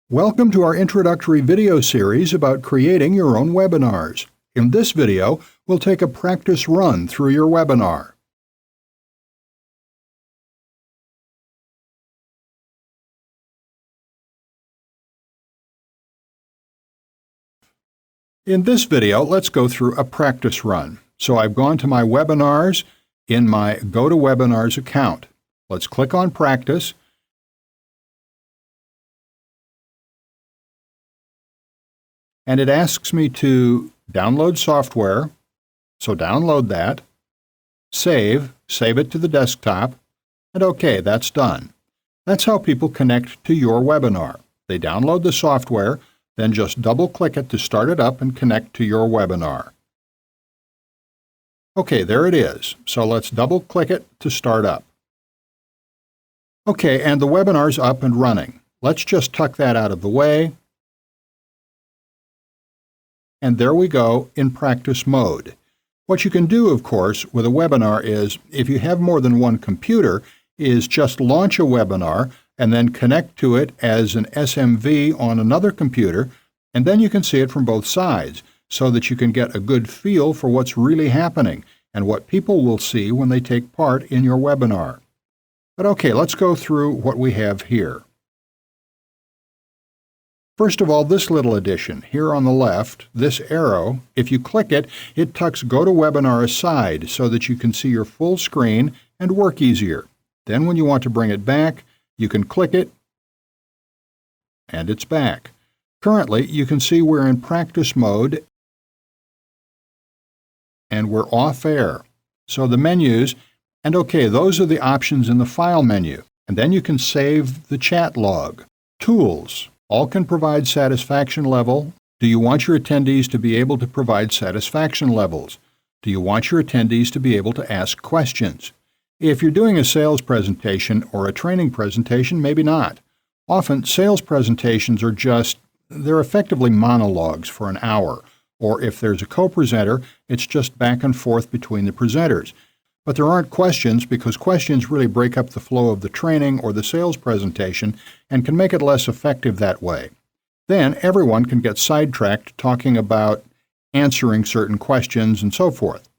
Welcome to our introductory video series about creating your own webinars. In this video, we'll take a practice run through your webinar. In this video, let's go through a practice run. So I've gone to my webinars in my GoToWebinars account. Let's click on Practice. And it asks me to download software, so download that, save it to the desktop, and OK, that's done. That's how people connect to your webinar. They download the software, then just double-click it to start it up and connect to your webinar. OK, there it is. So let's double-click it to start up. OK, and the webinar's up and running. Let's just tuck that out of the way. And there we go in practice mode. What you can do, of course, with a webinar is, if you have more than one computer, is just launch a webinar and then connect to it as an SMV on another computer, and then you can see it from both sides so that you can get a good feel for what's really happening and what people will see when they take part in your webinar. But okay, let's go through what we have here. First of all, this little addition here on the left, this arrow, if you click it, it tucks GoToWebinar aside so that you can see your full screen and work easier. Then when you want to bring it back, you can click it, and it's back. Currently, you can see we're in practice mode, and we're off air. So the menus, and okay, those are the options in the File menu. And then you can save the chat log. Tools. All can provide satisfaction level. Do you want your attendees to be able to provide satisfaction levels? Do you want your attendees to be able to ask questions? If you're doing a sales presentation or a training presentation, maybe not. Often, sales presentations are they're effectively monologues for an hour. Or if there's a co-presenter, it's just back and forth between the presenters. But there aren't questions because questions really break up the flow of the training or the sales presentation and can make it less effective that way. Then everyone can get sidetracked talking about answering certain questions and so forth.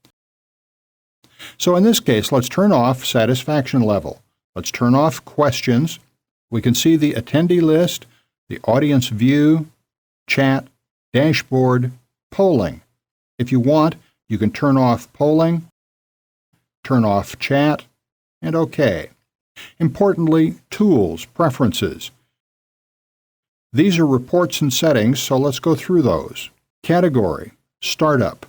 So in this case, let's turn off satisfaction level. Let's turn off questions. We can see the attendee list, the audience view, chat, dashboard, polling. If you want, you can turn off polling, turn off chat, and OK. Importantly, tools, preferences. These are reports and settings, so let's go through those. Category, startup.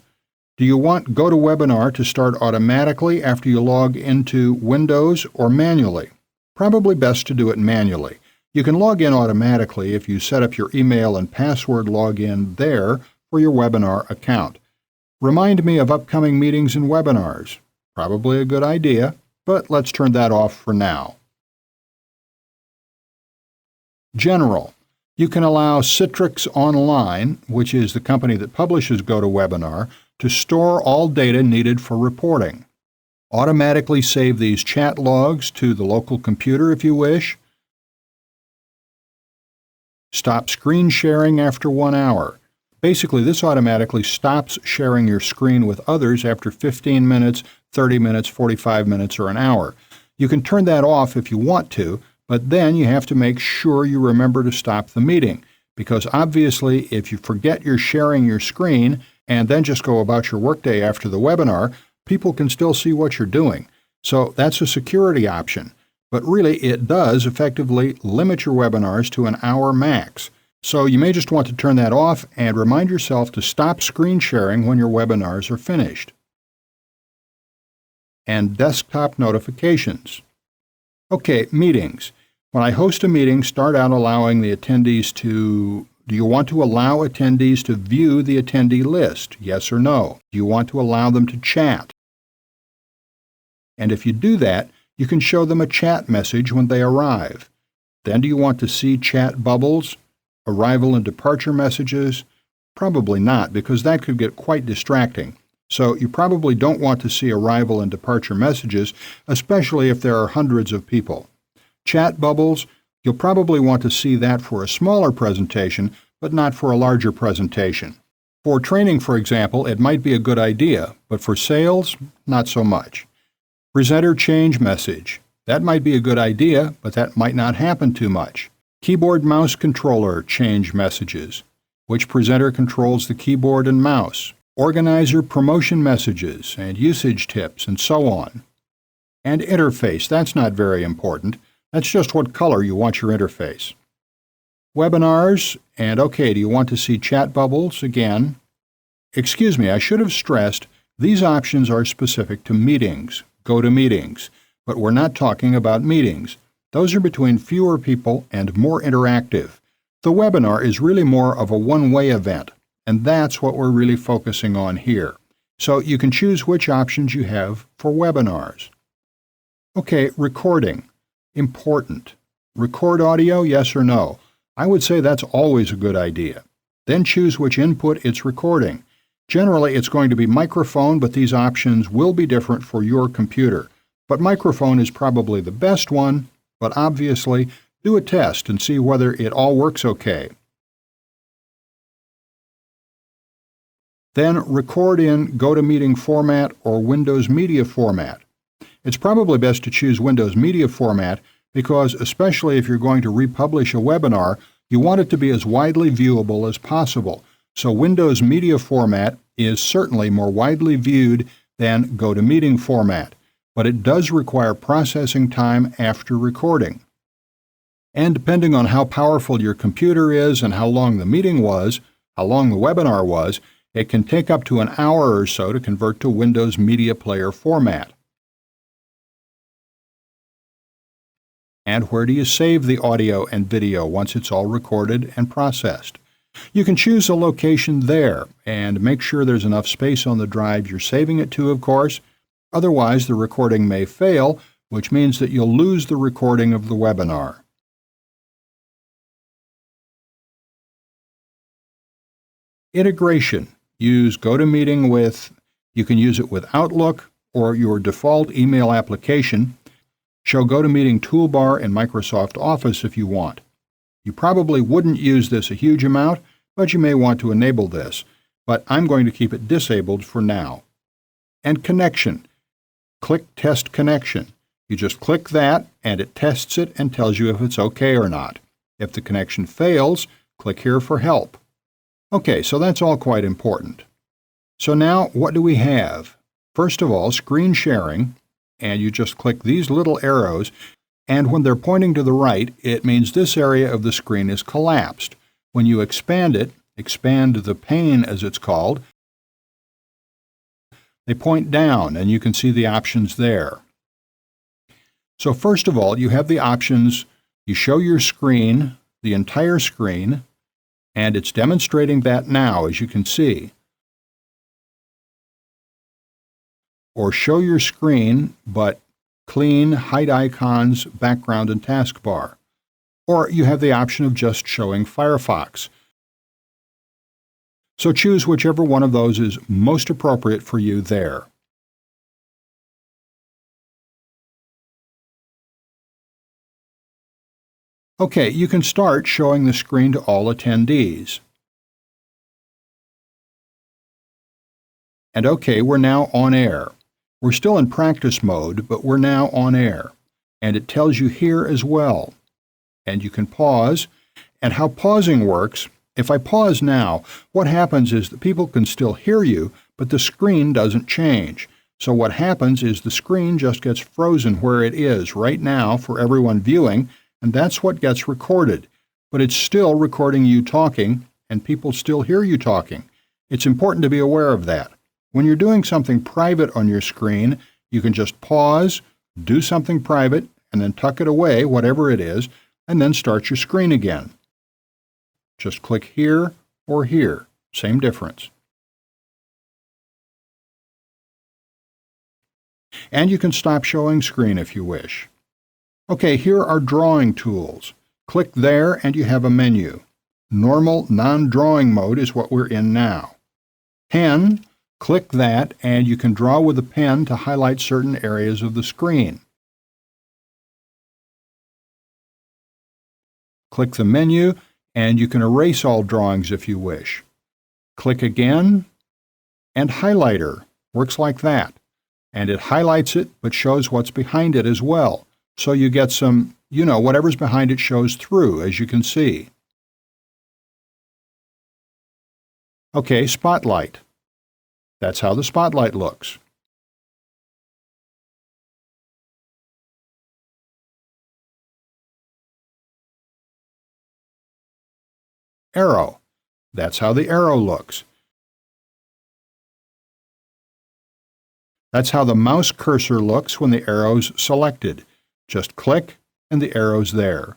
Do you want GoToWebinar to start automatically after you log into Windows or manually? Probably best to do it manually. You can log in automatically if you set up your email and password login there for your webinar account. Remind me of upcoming meetings and webinars. Probably a good idea, but let's turn that off for now. General. You can allow Citrix Online, which is the company that publishes GoToWebinar, to store all data needed for reporting. Automatically save these chat logs to the local computer if you wish. Stop screen sharing after 1 hour. Basically, this automatically stops sharing your screen with others after 15 minutes, 30 minutes, 45 minutes, or an hour. You can turn that off if you want to, but then you have to make sure you remember to stop the meeting, because obviously if you forget you're sharing your screen and then just go about your workday after the webinar, people can still see what you're doing. So that's a security option, but really it does effectively limit your webinars to an hour max. So you may just want to turn that off and remind yourself to stop screen sharing when your webinars are finished. And desktop notifications. Okay, meetings. When I host a meeting, start out allowing the attendees to... Do you want to allow attendees to view the attendee list? Yes or no? Do you want to allow them to chat? And if you do that, you can show them a chat message when they arrive. Then do you want to see chat bubbles? Arrival and departure messages? Probably not, because that could get quite distracting. So you probably don't want to see arrival and departure messages, especially if there are hundreds of people. Chat bubbles, You'll probably want to see that for a smaller presentation, but not for a larger presentation. For training, for example, it might be a good idea, but for sales, not so much. Presenter change message. That might be a good idea, but that might not happen too much. Keyboard mouse controller change messages. Which presenter controls the keyboard and mouse? Organizer promotion messages and usage tips and so on. And interface, that's not very important. That's just what color you want your interface. Webinars, and okay, do you want to see chat bubbles again? Excuse me, I should have stressed these options are specific to meetings, GoToMeetings, but we're not talking about meetings. Those are between fewer people and more interactive. The webinar is really more of a one-way event, and that's what we're really focusing on here. So you can choose which options you have for webinars. Okay, recording. Important. Record audio, yes or no? I would say that's always a good idea. Then choose which input it's recording. Generally, it's going to be microphone, but these options will be different for your computer. But microphone is probably the best one, but obviously, do a test and see whether it all works okay. Then record in GoToMeeting format or Windows Media format. It's probably best to choose Windows Media format because, especially if you're going to republish a webinar, you want it to be as widely viewable as possible. So Windows Media format is certainly more widely viewed than GoToMeeting format, but it does require processing time after recording. And depending on how powerful your computer is and how long the meeting was, how long the webinar was, it can take up to an hour or so to convert to Windows Media Player format. And where do you save the audio and video once it's all recorded and processed? You can choose a location there and make sure there's enough space on the drive you're saving it to, of course. Otherwise, the recording may fail, which means that you'll lose the recording of the webinar. Integration. Use GoToMeeting with, you can use it with Outlook or your default email application. Show GoToMeeting toolbar in Microsoft Office if you want. You probably wouldn't use this a huge amount, but you may want to enable this, but I'm going to keep it disabled for now. And connection. Click Test Connection. You just click that, and it tests it and tells you if it's okay or not. If the connection fails, click here for help. Okay, so that's all quite important. So now, what do we have? First of all, screen sharing, and you just click these little arrows, and when they're pointing to the right, it means this area of the screen is collapsed. When you expand it, expand the pane as it's called, they point down, and you can see the options there. So first of all, you have the options, you show your screen, the entire screen, and it's demonstrating that now, as you can see. Or show your screen, but clean, hide icons, background, and taskbar. Or you have the option of just showing Firefox. So choose whichever one of those is most appropriate for you there. Okay, you can start showing the screen to all attendees. And okay, we're now on air. We're still in practice mode, but we're now on air. And it tells you here as well. And you can pause. And how pausing works, if I pause now, what happens is that people can still hear you, but the screen doesn't change. So what happens is the screen just gets frozen where it is right now for everyone viewing, and that's what gets recorded. But it's still recording you talking, and people still hear you talking. It's important to be aware of that. When you're doing something private on your screen, you can just pause, do something private, and then tuck it away, whatever it is, and then start your screen again. Just click here or here. Same difference. And you can stop showing screen if you wish. Okay, here are drawing tools. Click there and you have a menu. Normal non-drawing mode is what we're in now. Pen, click that and you can draw with a pen to highlight certain areas of the screen. Click the menu, and you can erase all drawings if you wish. Click again, and Highlighter works like that. And it highlights it, but shows what's behind it as well. So you get some, whatever's behind it shows through, as you can see. Okay, Spotlight. That's how the spotlight looks. Arrow. That's how the arrow looks. That's how the mouse cursor looks when the arrow's selected. Just click and the arrow's there.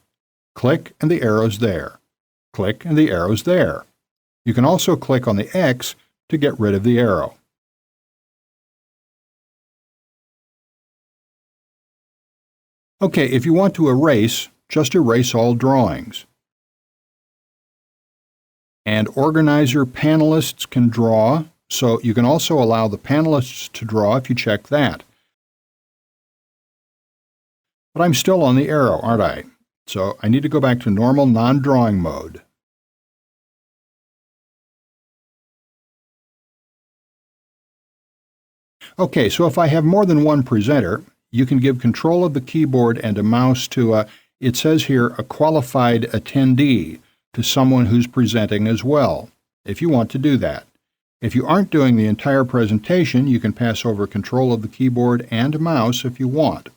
Click and the arrow's there. Click and the arrow's there. You can also click on the X to get rid of the arrow. Okay, if you want to erase, just erase all drawings. And organizer panelists can draw, so you can also allow the panelists to draw if you check that. But I'm still on the arrow, aren't I? So I need to go back to normal non-drawing mode. Okay, so if I have more than one presenter, you can give control of the keyboard and a mouse to, it says here, a qualified attendee, to someone who's presenting as well, if you want to do that. If you aren't doing the entire presentation, you can pass over control of the keyboard and mouse if you want.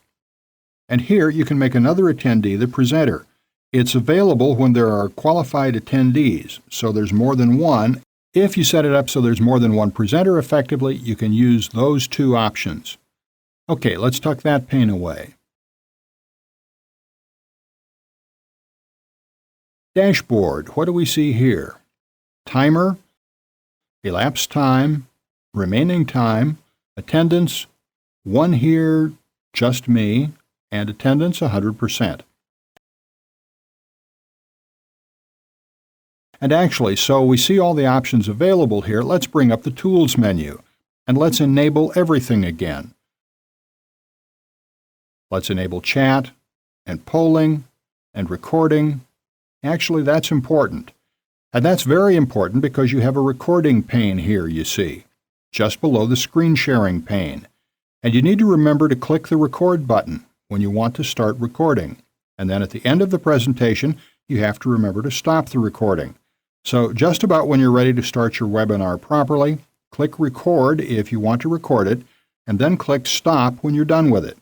And here you can make another attendee the presenter. It's available when there are qualified attendees, so there's more than one. If you set it up so there's more than one presenter effectively, you can use those two options. Okay, let's tuck that pane away. Dashboard, what do we see here? Timer, elapsed time, remaining time, attendance, one here, just me, and attendance 100%. And actually, so we see all the options available here. Let's bring up the Tools menu, and let's enable everything again. Let's enable chat, and polling, and recording. Actually, that's important. And that's very important because you have a recording pane here, you see, just below the screen sharing pane. And you need to remember to click the record button when you want to start recording. And then at the end of the presentation, you have to remember to stop the recording. So just about when you're ready to start your webinar properly, click record if you want to record it, and then click stop when you're done with it.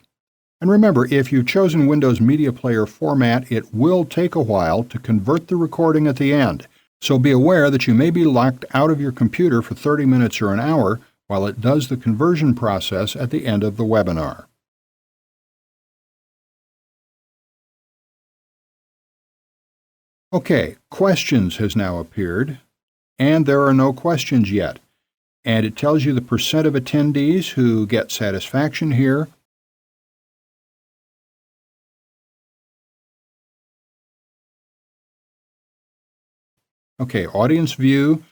And remember, if you've chosen Windows Media Player format, it will take a while to convert the recording at the end. So be aware that you may be locked out of your computer for 30 minutes or an hour while it does the conversion process at the end of the webinar. Okay, questions has now appeared, and there are no questions yet. And it tells you the percent of attendees who get satisfaction here. Okay, audience view,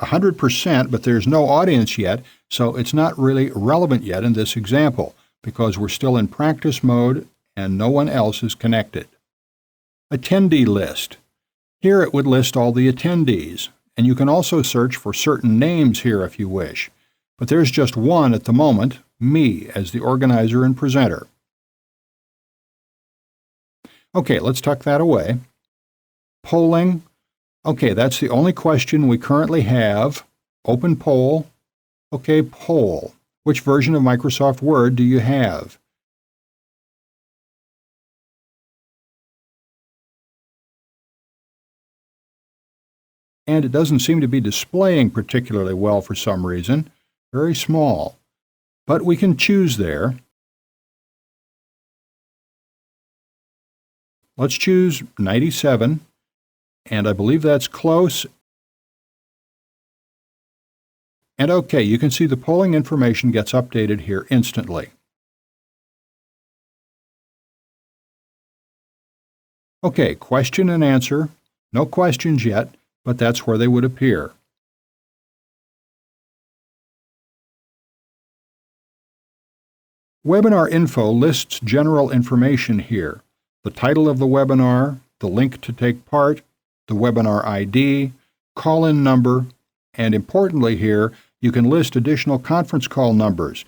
100%, but there's no audience yet, so it's not really relevant yet in this example because we're still in practice mode and no one else is connected. Attendee list. Here it would list all the attendees, and you can also search for certain names here if you wish. But there's just one at the moment, me, as the organizer and presenter. Okay, let's tuck that away. Polling. Okay, that's the only question we currently have. Open poll. Okay, poll. Which version of Microsoft Word do you have? And it doesn't seem to be displaying particularly well for some reason. Very small. But we can choose there. Let's choose 97. And I believe that's close. And okay, you can see the polling information gets updated here instantly. Okay, question and answer. No questions yet, but that's where they would appear. Webinar info lists general information here. The title of the webinar, the link to take part, the webinar ID, call-in number, and importantly here, you can list additional conference call numbers.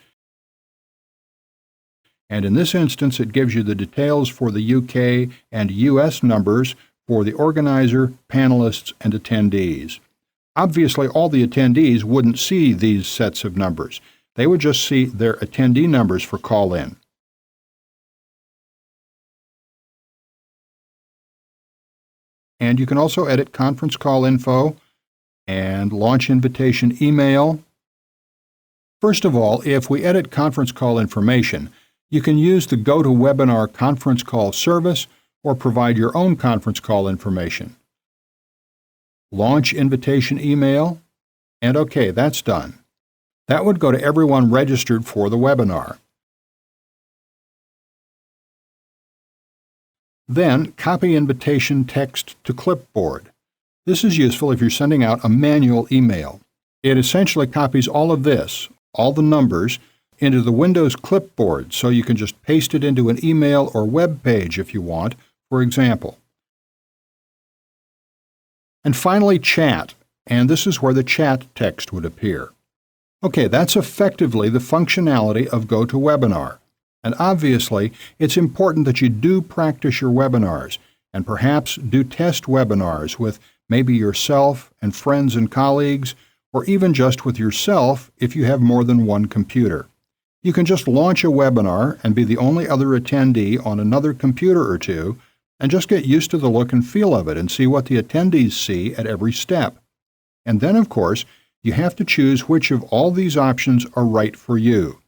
And in this instance, it gives you the details for the UK and US numbers for the organizer, panelists, and attendees. Obviously, all the attendees wouldn't see these sets of numbers. They would just see their attendee numbers for call-in. And you can also edit conference call info and launch invitation email. First of all, if we edit conference call information, you can use the GoToWebinar conference call service or provide your own conference call information. Launch invitation email, and OK, that's done. That would go to everyone registered for the webinar. Then, copy invitation text to clipboard. This is useful if you're sending out a manual email. It essentially copies all of this, all the numbers, into the Windows clipboard, so you can just paste it into an email or web page if you want, for example. And finally, chat, and this is where the chat text would appear. Okay, that's effectively the functionality of GoToWebinar. And obviously, it's important that you do practice your webinars, and perhaps do test webinars with maybe yourself and friends and colleagues, or even just with yourself if you have more than one computer. You can just launch a webinar and be the only other attendee on another computer or two, and just get used to the look and feel of it and see what the attendees see at every step. And then, of course, you have to choose which of all these options are right for you.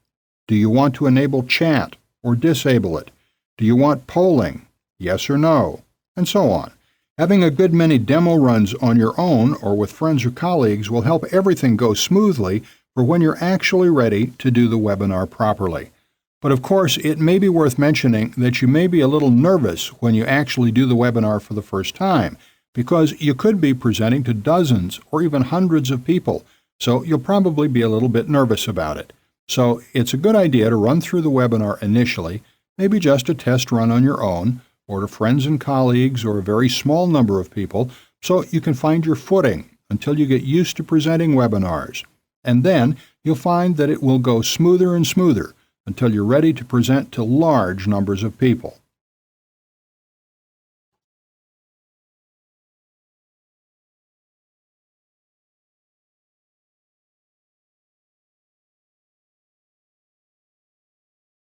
Do you want to enable chat or disable it? Do you want polling? Yes or no? And so on. Having a good many demo runs on your own or with friends or colleagues will help everything go smoothly for when you're actually ready to do the webinar properly. But of course, it may be worth mentioning that you may be a little nervous when you actually do the webinar for the first time, because you could be presenting to dozens or even hundreds of people, so you'll probably be a little bit nervous about it. So it's a good idea to run through the webinar initially, maybe just a test run on your own, or to friends and colleagues or a very small number of people, so you can find your footing until you get used to presenting webinars. And then you'll find that it will go smoother and smoother until you're ready to present to large numbers of people.